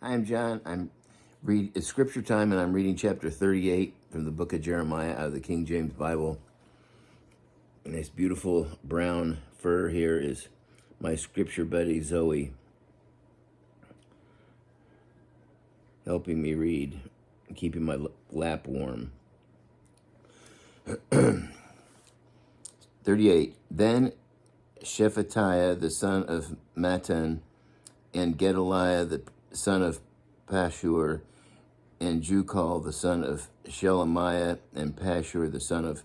Hi, I'm John. It's scripture time, and I'm reading chapter 38 from the book of Jeremiah out of the King James Bible. And this beautiful brown fur here is my scripture buddy Zoe, helping me read and keeping my lap warm. 38. Then Shephatiah the son of Mattan and Gedaliah the son of Pashur and Jukal the son of Shelemiah and Pashur the son of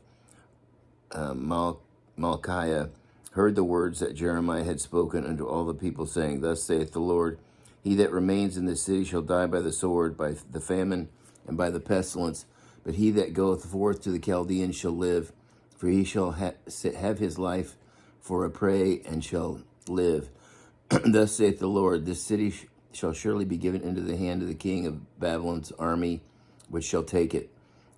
Malchiah heard the words that Jeremiah had spoken unto all the people, saying, Thus saith the Lord, He that remains in this city shall die by the sword, by the famine, and by the pestilence. But he that goeth forth to the Chaldeans shall live, for he shall have his life for a prey, and shall live. Thus saith the Lord, This city shall surely be given into the hand of the king of Babylon's army, which shall take it.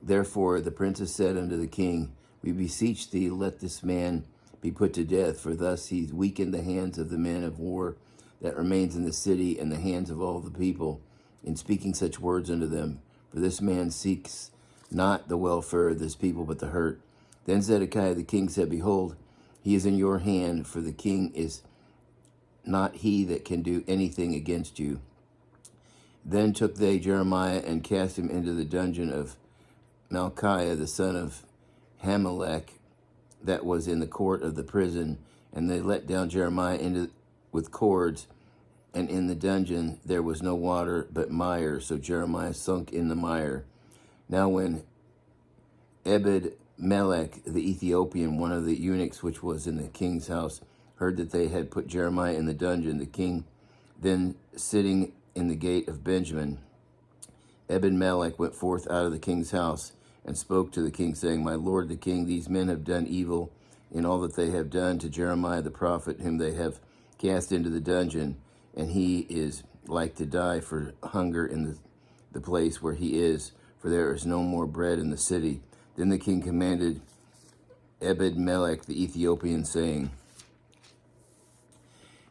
Therefore the princess said unto the king, We beseech thee, let this man be put to death, for thus he weakened the hands of the men of war that remains in the city, and the hands of all the people, in speaking such words unto them. For this man seeks not the welfare of this people, but the hurt. Then Zedekiah the king said, Behold, he is in your hand, for the king is not he that can do anything against you. Then took they Jeremiah and cast him into the dungeon of Malchiah the son of Hamelech, that was in the court of the prison, and they let down Jeremiah into with cords, and in the dungeon there was no water but mire, so Jeremiah sunk in the mire. Now when Ebed-melech the Ethiopian, one of the eunuchs which was in the king's house, heard that they had put Jeremiah in the dungeon, the king then sitting in the gate of Benjamin, Ebed-melech went forth out of the king's house, and spoke to the king, saying, My lord the king, these men have done evil in all that they have done to Jeremiah the prophet, whom they have cast into the dungeon, and he is like to die for hunger in the place where he is, for there is no more bread in the city. Then the king commanded Ebed-melech the Ethiopian, saying,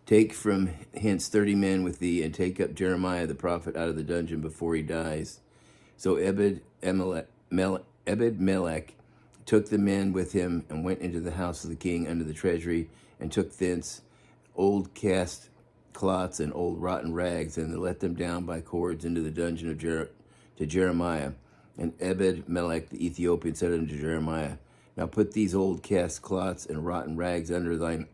Take from hence 30 men with thee, and take up Jeremiah the prophet out of the dungeon before he dies. So Ebed-melech took the men with him, and went into the house of the king under the treasury, and took thence old cast cloths and old rotten rags, and let them down by cords into the dungeon of to Jeremiah. And Ebed-melech the Ethiopian said unto Jeremiah, Now put these old cast cloths and rotten rags under thine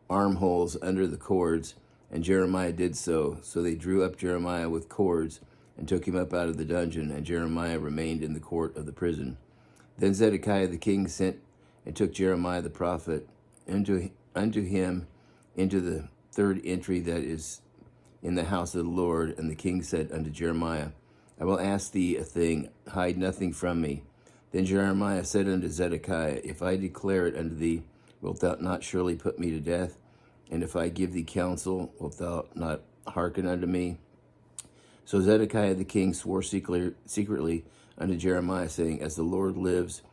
armholes under the cords. And Jeremiah did so. So they drew up Jeremiah with cords, and took him up out of the dungeon, and Jeremiah remained in the court of the prison. Then Zedekiah the king sent and took Jeremiah the prophet unto him into the third entry that is in the house of the Lord. And the king said unto Jeremiah, I will ask thee a thing, hide nothing from me. Then Jeremiah said unto Zedekiah, If I declare it unto thee, wilt thou not surely put me to death? And if I give thee counsel, wilt thou not hearken unto me? So Zedekiah the king swore secretly unto Jeremiah, saying, As the Lord lives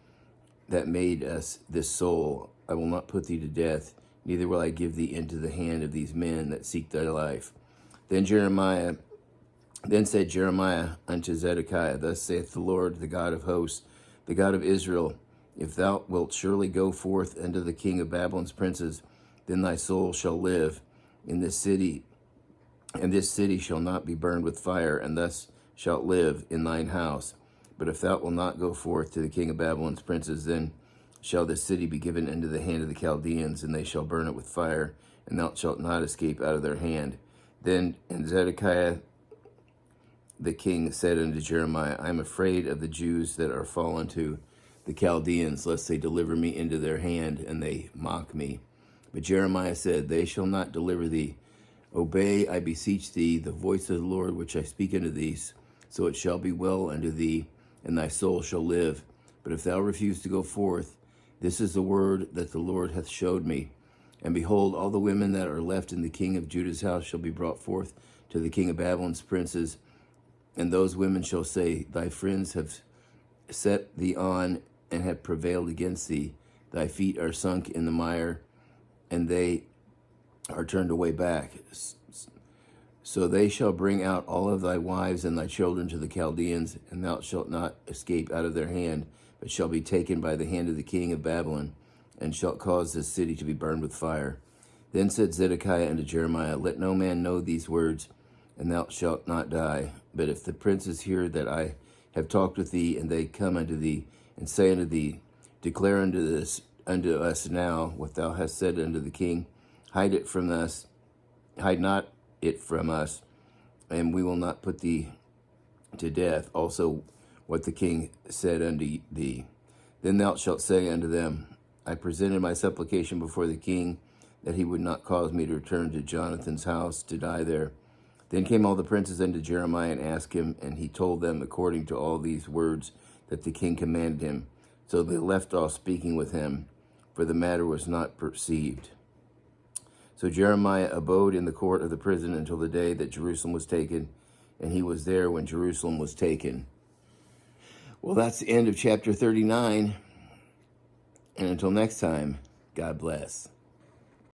that made us this soul, I will not put thee to death, neither will I give thee into the hand of these men that seek thy life. Then said Jeremiah unto Zedekiah, Thus saith the Lord, the God of hosts, the God of Israel, If thou wilt surely go forth unto the king of Babylon's princes, then thy soul shall live in this city, and this city shall not be burned with fire, and thus shalt live in thine house. But if thou wilt not go forth to the king of Babylon's princes, then shall this city be given into the hand of the Chaldeans, and they shall burn it with fire, and thou shalt not escape out of their hand. Then Zedekiah the king said unto Jeremiah, I am afraid of the Jews that are fallen to the Chaldeans, lest they deliver me into their hand, and they mock me. But Jeremiah said, They shall not deliver thee. Obey, I beseech thee, the voice of the Lord which I speak unto thee, so it shall be well unto thee, and thy soul shall live. But if thou refuse to go forth, this is the word that the Lord hath showed me. And behold, all the women that are left in the king of Judah's house shall be brought forth to the king of Babylon's princes, and those women shall say, Thy friends have set thee on, and have prevailed against thee. Thy feet are sunk in the mire, and they are turned away back. So they shall bring out all of thy wives and thy children to the Chaldeans, and thou shalt not escape out of their hand, but shall be taken by the hand of the king of Babylon, and shalt cause this city to be burned with fire. Then said Zedekiah unto Jeremiah, Let no man know these words, and thou shalt not die. But if the princes hear that I have talked with thee, and they come unto thee, and say unto thee, Declare unto us now what thou hast said unto the king, hide not it from us, and we will not put thee to death. Also what the king said unto thee. Then thou shalt say unto them, I presented my supplication before the king, that he would not cause me to return to Jonathan's house to die there. Then came all the princes unto Jeremiah and asked him, and he told them according to all these words that the king commanded him. So they left off speaking with him, for the matter was not perceived. So Jeremiah abode in the court of the prison until the day that Jerusalem was taken, and he was there when Jerusalem was taken. Well, that's the end of chapter 39. And until next time, God bless.